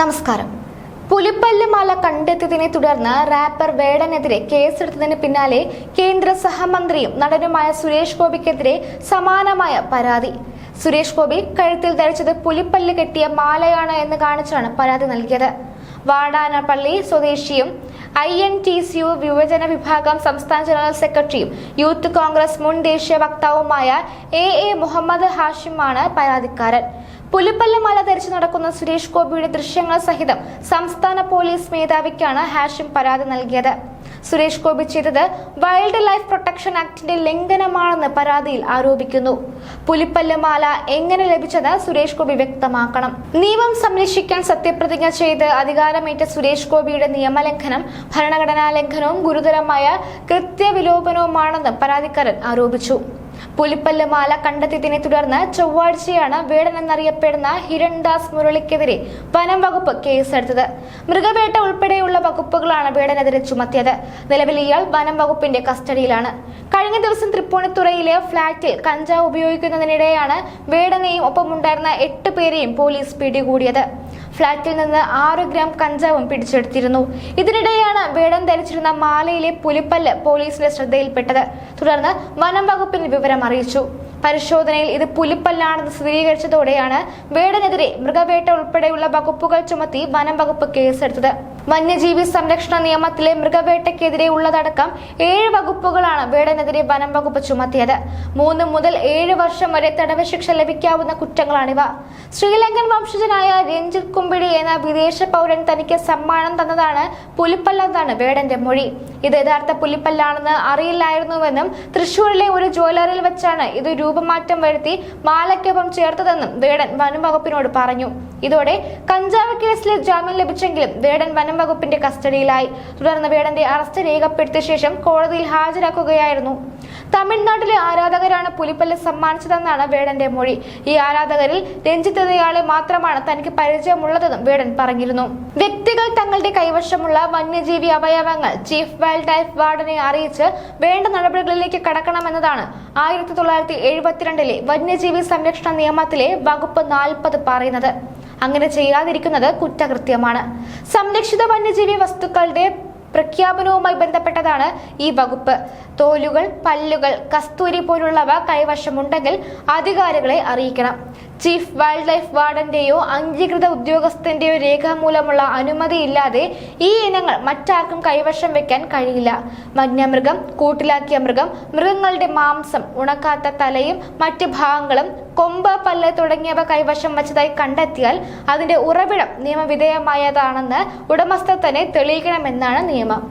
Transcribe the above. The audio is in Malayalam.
നമസ്കാരം. പുലിപ്പല്ല് മാല കണ്ടെത്തിയതിനെ തുടർന്ന് റാപ്പർ വേടനെതിരെ കേസെടുത്തതിന് പിന്നാലെ കേന്ദ്ര സഹമന്ത്രിയും നടനുമായ സുരേഷ് ഗോപിക്കെതിരെ സമാനമായ പരാതി. സുരേഷ് ഗോപി കഴുത്തിൽ ധരിച്ചത് പുലിപ്പല്ല് കെട്ടിയ മാലയാണ് എന്ന് കാണിച്ചാണ് പരാതി നൽകിയത്. വാടാനപ്പള്ളി സ്വദേശിയും INTCU യുവജന വിഭാഗം സംസ്ഥാന ജനറൽ സെക്രട്ടറിയും യൂത്ത് കോൺഗ്രസ് മുൻ ദേശീയ വക്താവുമായ AA മുഹമ്മദ് ഹാഷിമാണ് പരാതിക്കാരൻ. പുലിപ്പല്ല് മാല ധരിച്ചു നടക്കുന്ന സുരേഷ് ഗോപിയുടെ ദൃശ്യങ്ങൾ സഹിതം സംസ്ഥാന പോലീസ് മേധാവിക്കാണ് ഹാഷിം പരാതി നൽകിയത്. സുരേഷ് ഗോപി ചെയ്തത് വൈൽഡ് ലൈഫ് പ്രൊട്ടക്ഷൻ ആക്ടിന്റെ ലംഘനമാണെന്ന് പരാതിയിൽ ആരോപിക്കുന്നു. പുലിപ്പല്ല് മാല എങ്ങനെ ലഭിച്ചത് സുരേഷ് ഗോപി വ്യക്തമാക്കണം. നിയമം സംരക്ഷിക്കാൻ സത്യപ്രതിജ്ഞ ചെയ്ത് അധികാരമേറ്റ സുരേഷ് ഗോപിയുടെ നിയമലംഘനം ഭരണഘടനാ ലംഘനവും ഗുരുതരമായ കൃത്യവിലോപനവുമാണെന്ന് പരാതിക്കാരൻ ആരോപിച്ചു. പുലിപ്പല്ല് മാല കണ്ടെത്തിയതിനെ തുടർന്ന് ചൊവ്വാഴ്ചയാണ് വേടൻ എന്നറിയപ്പെടുന്ന ഹിരൺദാസ് മുരളിക്കെതിരെ വനം വകുപ്പ് കേസെടുത്തത്. മൃഗവേട്ട ഉൾപ്പെടെയുള്ള വകുപ്പുകളാണ് വേടനെതിരെ ചുമത്തിയത്. നിലവിൽ ഇയാൾ വനം വകുപ്പിന്റെ കസ്റ്റഡിയിലാണ്. കഴിഞ്ഞ ദിവസം തൃപ്പൂണിത്തുറയിലെ ഫ്ളാറ്റിൽ കഞ്ചാവ് ഉപയോഗിക്കുന്നതിനിടെയാണ് വേടനെയും ഒപ്പമുണ്ടായിരുന്ന 8 പേരെയും പോലീസ് പിടികൂടിയത്. ഫ്ളാറ്റിൽ നിന്ന് 6 ഗ്രാം കഞ്ചാവും പിടിച്ചെടുത്തിരുന്നു. ഇതിനിടെയാണ് വേടൻ ധരിച്ചിരുന്ന മാലയിലെ പുലിപ്പല്ല് പോലീസിന്റെ ശ്രദ്ധയിൽപ്പെട്ടത്. തുടർന്ന് വനം വകുപ്പിന് വിവരം അറിയിച്ചു. പരിശോധനയിൽ ഇത് പുലിപ്പല്ലാണെന്ന് സ്ഥിരീകരിച്ചതോടെയാണ് വേടനെതിരെ മൃഗവേട്ട ഉൾപ്പെടെയുള്ള വകുപ്പുകൾ ചുമത്തി വനം വകുപ്പ് കേസെടുത്തത്. വന്യജീവി സംരക്ഷണ നിയമത്തിലെ മൃഗവേട്ടയ്ക്കെതിരെ ഉള്ളതടക്കം 7 വകുപ്പുകളാണ് വേടനെതിരെ വനം വകുപ്പ് ചുമത്തിയത്. 3 മുതൽ 7 വർഷം വരെ തടവ് ശിക്ഷ ലഭിക്കാവുന്ന കുറ്റങ്ങളാണിവ. ശ്രീലങ്കൻ വംശജനായ രഞ്ജിത്ത് കുമ്പിടി എന്ന വിദേശ പൗരൻ തനിക്ക് സമ്മാനം തന്നതാണ് പുലിപ്പല്ലെന്നാണ് വേടന്റെ മൊഴി. ഇത് യഥാർത്ഥ പുലിപ്പല്ലാണെന്ന് അറിയില്ലായിരുന്നുവെന്നും തൃശൂരിലെ ഒരു ജ്വല്ലറിയിൽ വെച്ചാണ് ഇത് രൂപമാറ്റം വരുത്തി മാലയ്ക്കൊപ്പം ചേർത്തതെന്നും വേടൻ വനം വകുപ്പിനോട് പറഞ്ഞു. ഇതോടെ കഞ്ചാവ് കേസിൽ ജാമ്യം ലഭിച്ചെങ്കിലും വേടൻ വനം വകുപ്പിന്റെ കസ്റ്റഡിയിലായി. തുടർന്ന് വേടന്റെ അറസ്റ്റ് രേഖപ്പെടുത്തിയ ശേഷം കോടതിയിൽ ഹാജരാക്കുകയായിരുന്നു. തമിഴ്നാട്ടിലെ ആരാധകരാണ് പുലിപ്പല്ല് സമ്മാനിച്ചതെന്നാണ് വേടന്റെ മൊഴി. ഈ ആരാധകരിൽ രഞ്ജിത്ത് എന്നയാളെ മാത്രമാണ് തനിക്ക് പരിചയമുള്ളതെന്നും വേടൻ പറഞ്ഞിരുന്നു. വ്യക്തികൾ തങ്ങളുടെ കൈവശമുള്ള വന്യജീവി അവയവങ്ങൾ ചീഫ് വൈൽഡ് ലൈഫ് വാർഡനെ അറിയിച്ച് വേണ്ട നടപടികളിലേക്ക് കടക്കണമെന്നതാണ് 1972 വന്യജീവി സംരക്ഷണ നിയമത്തിലെ വകുപ്പ് 40 പറയുന്നത്. അങ്ങനെ ചെയ്യാതിരിക്കുന്നത് കുറ്റകൃത്യമാണ്. സംരക്ഷിത വന്യജീവി വസ്തുക്കളുടെ പ്രഖ്യാപനവുമായി ബന്ധപ്പെട്ടതാണ് ഈ വകുപ്പ്. തോലുകൾ, പല്ലുകൾ, കസ്തൂരി പോലുള്ളവ കൈവശമുണ്ടെങ്കിൽ അധികാരികളെ അറിയിക്കണം. ചീഫ് വൈൽഡ് ലൈഫ് വാർഡന്റെയോ അംഗീകൃത ഉദ്യോഗസ്ഥന്റെയോ രേഖാമൂലമുള്ള അനുമതിയില്ലാതെ ഈ ഇനങ്ങൾ മറ്റാർക്കും കൈവശം വെക്കാൻ കഴിയില്ല. വന്യമൃഗം, കൂട്ടിലാക്കിയ മൃഗം, മൃഗങ്ങളുടെ മാംസം, ഉണക്കാത്ത തലയും മറ്റ് ഭാഗങ്ങളും, കൊമ്പ്, പല്ല് തുടങ്ങിയവ കൈവശം വച്ചതായി കണ്ടെത്തിയാൽ അതിന്റെ ഉറവിടം നിയമവിധേയമായതാണെന്ന് ഉടമസ്ഥർ തന്നെ തെളിയിക്കണമെന്നാണ് നിയമം.